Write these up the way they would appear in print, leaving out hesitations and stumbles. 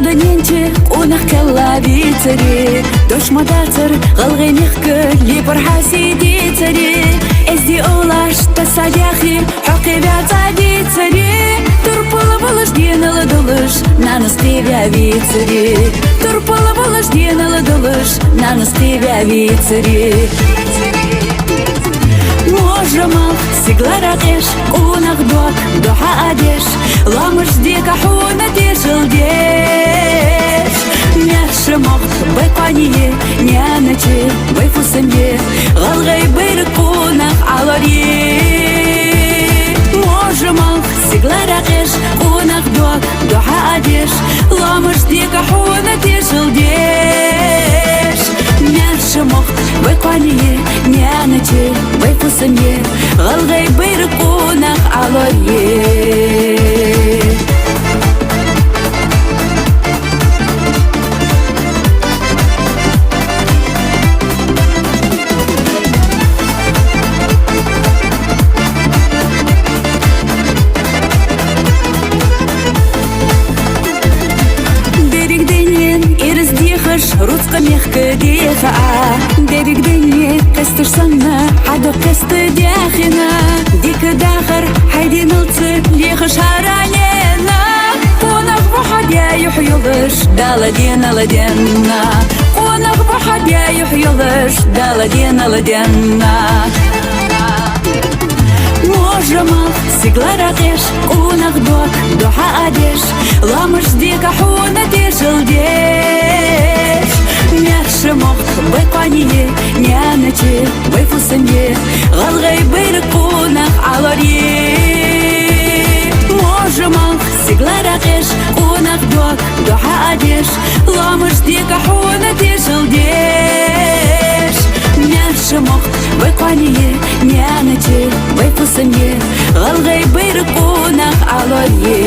دنينتي ونخكلا بيتري دوش مداتر غلغي نخك لي برحاسي ديتري ازدي اولاش تساديخي حقي بيعتا ديتري تربل بلش دين لدلش نانسقي بيتري تربل بلش دين لدلش نانسقي بيتري Можемал сиглара кеш, унах дуак, духа адеш, ламыш дика хуна тешил деш. Мяшемал байпание, няночи, байфусемье, галгай байрык кунах аларье. Можемал сиглара кеш, унах дуак, духа адеш, ламыш дика хуна тешил деш. Мяшемал байпание, няночи, байфусемье, галгай байрык кунах аларье. Русска мягко деха, дерек дыне кастыш санна, хадо касты дяхина, дика дахар, хайди нылцы, леха шаранена, конах бухадя юхюлыш, даладена ладена, конах бухадя юхюлыш, даладена ладена. Можемал сиглара кеш, унах дуак, духа адеш, ламыш дика хуна тешил деш. Мяшемал байпание, няночи, байфусемье, галгай байрык кунах аларье. Можемал сиглара кеш, унах дуак, духа адеш, ламыш дика хуна тешил деш. Мяшемал байпание, няночи, байфусемье, галгай байрык кунах аларье.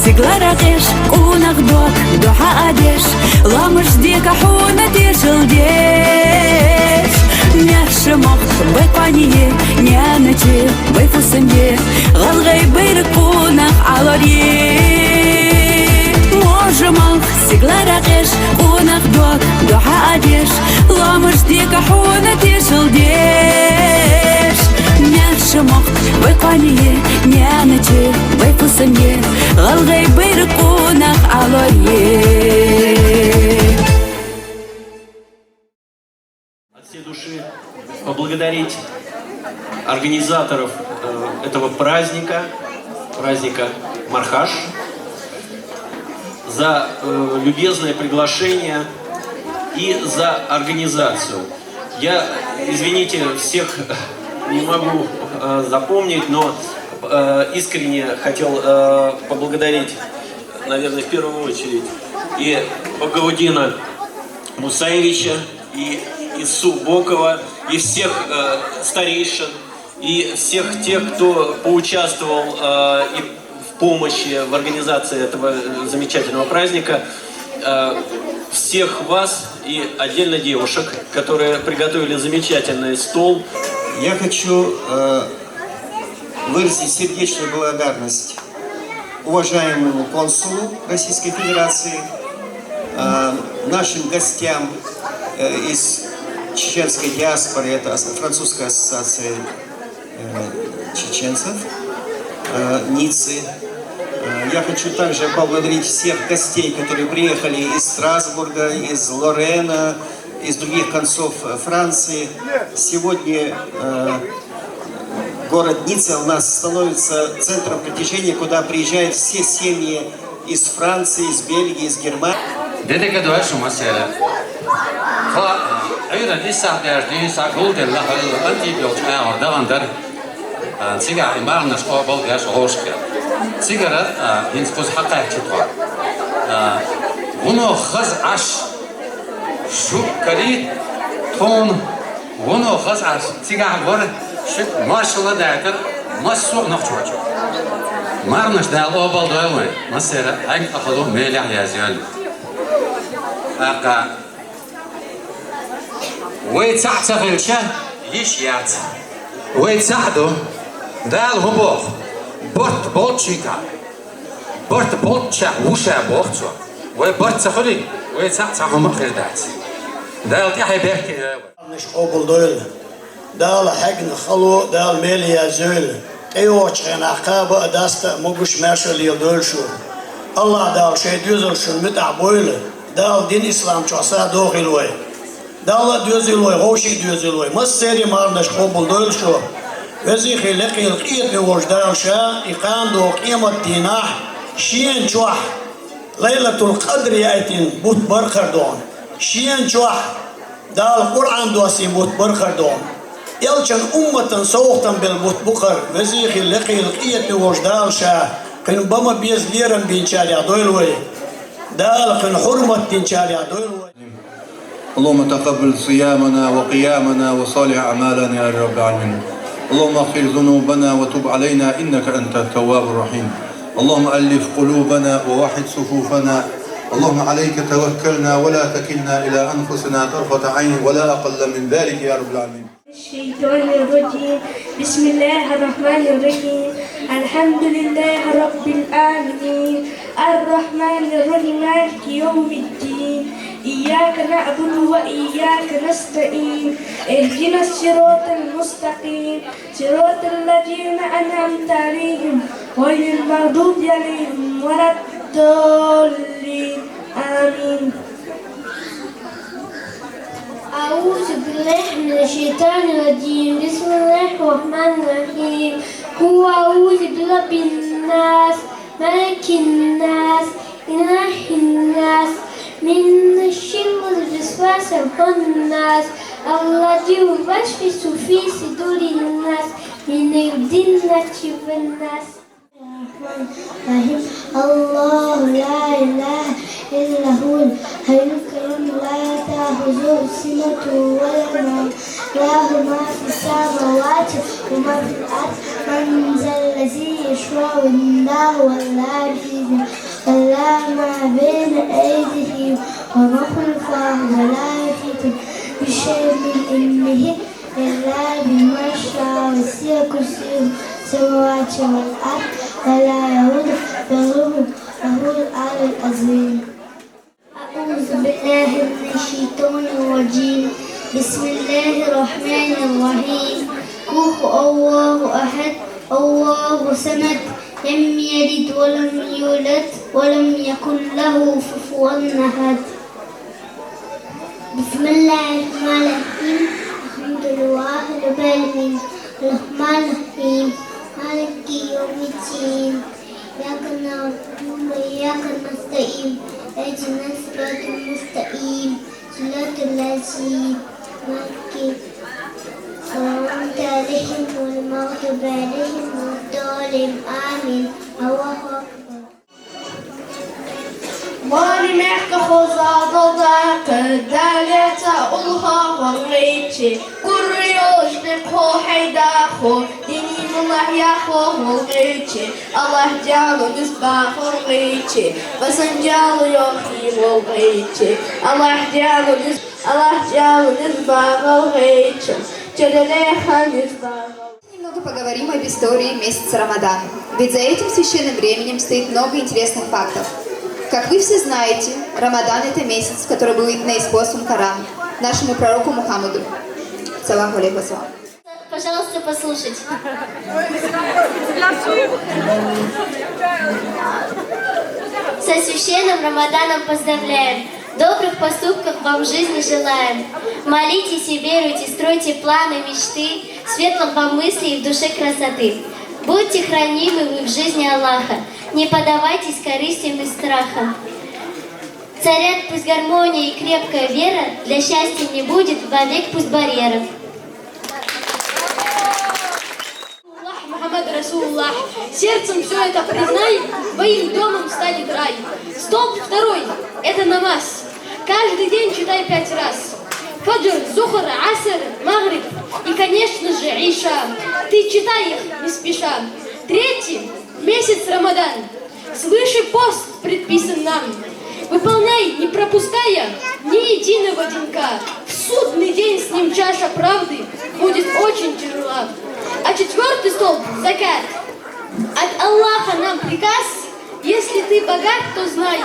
Сиглара кеш, унах дуак, духа адеш, ламыш дика хуна тешил деш. Мяшемал байпание, няночи, байфусемье, галгай байрык кунах аларье. Можемал сиглара кеш, унах дуак, духа адеш, ламыш дика хуна тешил деш. Мяшемал байпание, няночи, байфусемье, галгай байрык кунах аларье. От всей души поблагодарить организаторов этого праздника Мархаш, за любезное приглашение и за организацию. Я, извините, всех не могу запомнить, но искренне хотел поблагодарить, наверное, в первую очередь и Багаудина Мусаевича, и Ису Бокова, и всех старейшин, и всех тех, кто поучаствовал и в помощи в организации этого замечательного праздника. Всех вас и отдельно девушек, которые приготовили замечательный стол. Я хочу выразить сердечную благодарность уважаемому консулу Российской Федерации, нашим гостям из чеченской диаспоры, это французская ассоциация чеченцев, Ниццы. Я хочу также поблагодарить всех гостей, которые приехали из Страсбурга, из Лорена, из других концов Франции. сегодня город Ницца у нас становится центром притяжения, куда приезжают все семьи из Франции, из Бельгии, из Германии. Dedicado شما سر خا أيضا لسه داشتين ساقول الله أنت بيوتشا أردوان در تيجا إمام ناس قابل داش هوشك تيجا ينسقط حقه تطوع ونو خز عش شو كريت تون ونو خز عش تيجا عبارة شد ما شاء الله دايتر ما سوق نخشوش مارنش ده قابل دايوين مثلا هاي أخذوا ميلع يازيل أقا ويتعتقل شه يشيات ويتعدو دال هبوخ برت بولتشيكا برت بولتشا وشا بوختو وبرت تخلي ويتعتقل مخردات دال تحي بيحكي مش قبل دول دال حقن خلو دال ميليا زول ايوش غن عقابة داست مقش ماشل يدول شو الله دال شي دوزل شو متع بويله دال دين اسلام شوسا دوغل وي دال دوزل وي هوشي دوزل وي مسيري مارنش قبل دول شو وزي خلقي القيت بوش دال شا اقان دو قيمة ديناح شين جوح ليلة القدر يأتين بوت برخر دون شين جوح دال قرآن دوسي بوت برخر دون يلشن أمة سوقتا بالبوت بقر وزي خلقي القيت بوش دال شا قن بما بيز ليرن بينشاري دويل وي دال قن حرمة تنشاري دويل وي اللهم تقبل صيامنا وقيامنا وصالح أعمالنا يا رب العالمين. اللهم اغفر ذنوبنا وتب علينا إنك أنت التواب الرحيم. اللهم ألف قلوبنا ووحد صفوفنا. اللهم عليك توكلنا ولا تكلنا إلى أنفسنا طرفة عين ولا أقل من ذلك يا رب العالمين. الشيطان الرجيم بسم الله الرحمن الرحيم الحمد لله رب العالمين الرحمن الرحيم مالك يوم الدين إياك نعبد وإياك نستعين اهدنا الصراط المستقيم صراط الذين أنعمت عليهم غير المغضوب عليهم ولا الضالين آمين. أعوذ بالله من الشيطان الرجيم بسم الله الرحمن الرحيم هو أعوذ برب الناس ملك الناس إله الناس من الشر الوسواس الخناس الذي يوسوس في صدور الناس من الجنة والناس. الله لا إله إلا هو الحي القيوم لا تأخذه سنة ولا نوم له ما في السماوات وما في الأرض من ذا الذي يشفع عنده ولا بإذنه ولا ما بين أيديهم وما خلفهم ولا يحيطون بشيء من علمه إلا بما شاء وسع كرسيه السماوات والأرض ولا يؤوده حفظهما وهو العلي العظيم. أعوذ بالله من الشيطان الرجيم بسم الله الرحمن الرحيم هو الله أحد الله صمد لم يلد ولم يولد ولم يكن له كفوا أحد. بسم الله الرحمن الرحيم الحمد لله رب العالمين الرحمن الرحيم مالك يوم الدين إياك نعبد وإياك نستعين اهدنا الصراط المستقيم صراط الذين أنعمت عليهم غير المغضوب عليهم ولا الضالين آمين. الله أكبر. Mani mehka khozadada kadaleta ulha wangleche kuriosh nekho haydakho dinullah yakho wangleche Allah jalo nisbah wangleche basanjalo yohi wangleche Allah jalo nisbah wangleche jadaleha nisbah. Немного поговорим об истории месяца Рамадан, ведь за этим священным временем стоит много интересных фактов. Как вы все знаете, Рамадан – это месяц, который был наиспослан Коран нашему пророку Мухаммаду. Саллаху алейхи вассалам. Пожалуйста, послушайте. Со священным Рамаданом поздравляем! Добрых поступков вам в жизни желаем. Молитесь и веруйте, стройте планы, мечты, светлых вам мыслей и в душе красоты. Будьте хранимы вы в жизни Аллаха, не поддавайтесь корыстям и страхам. Царят пусть гармония и крепкая вера, для счастья не будет вовек пусть барьеров. Мухаммад Расулуллах, сердцем все это признай, твоим домом станет рай. Столб второй – это намаз. Каждый день читай 5 раз. Фаджр, Зухр, Аср, Магриб и, конечно же, Иша. Ты читай их не спеша. Третий – месяц Рамадан. Свыше пост предписан нам. Выполняй, не пропуская ни единого денька. В судный день с ним чаша правды будет очень тяжела. А четвертый столб – закат. От Аллаха нам приказ, если ты богат, то знай,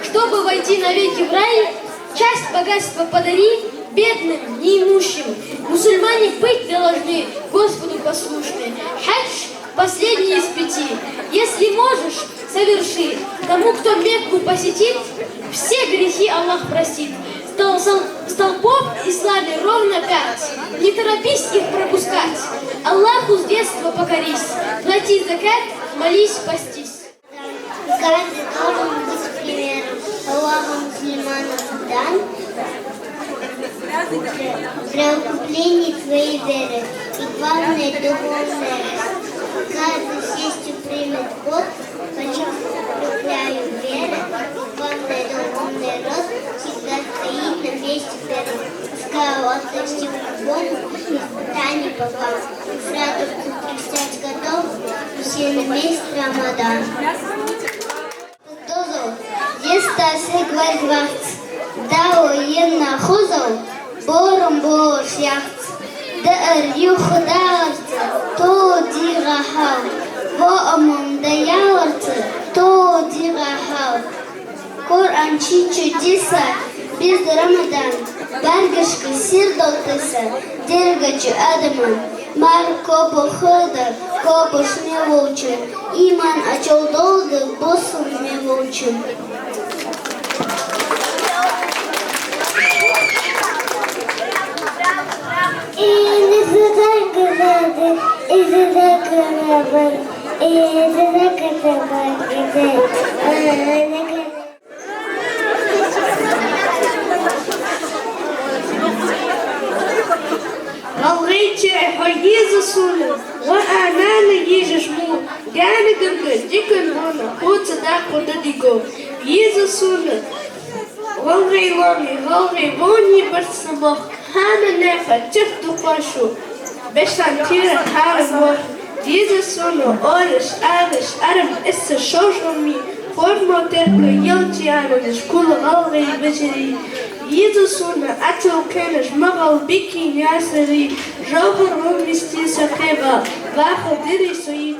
чтобы войти навеки в рай, часть богатства подари бедным, неимущим. Мусульмане быть должны Господу послушны. Хадж – последний из 5. Если можешь, соверши. Тому, кто Мекку посетит, все грехи Аллах простит. Столпов в исламе ровно 5. Не торопись их пропускать. Аллаху с детства покорись. Плати закат, молись, постись. Каждый должен быть примером. Аллаху мусульманам дан для укрепления твоей веры. И главное духовное. Каждый сесть примет Бог, укрепляю веру. Главное духовный рост всегда стоит на месте первым. Пускай отдачи к Богу, испытаний пока. Сразу 30 годов, все на месте Рамадан. Естase gvalgvats, dao yenna khuzov, borum bosh yachts, der yukhdaart, to dirahav, voamum dayart, to dirahav. Kur'an чудеса без Рамадан, баргашка сирдалтыса, дергачу Адама, мар кобо хода, кобо шмеволчу, иман ачол долды, босу шмеволчу. Алгейте хайгиза суля, ва анана ежешму, гана гырга, дикан вона, хоца да хода диго, еза суля, валгей ломи, валгей вони барсабах, хана нефа, тихту фашу, бештан тира харам вах, еза суля, ориш, ариш, арам, исса шошоми, форма терка, елти ариш, кула валгей бешери, Иисусуна, ател кенеш, магал бики нясери, жабар вмести сахеба, ваха дири сои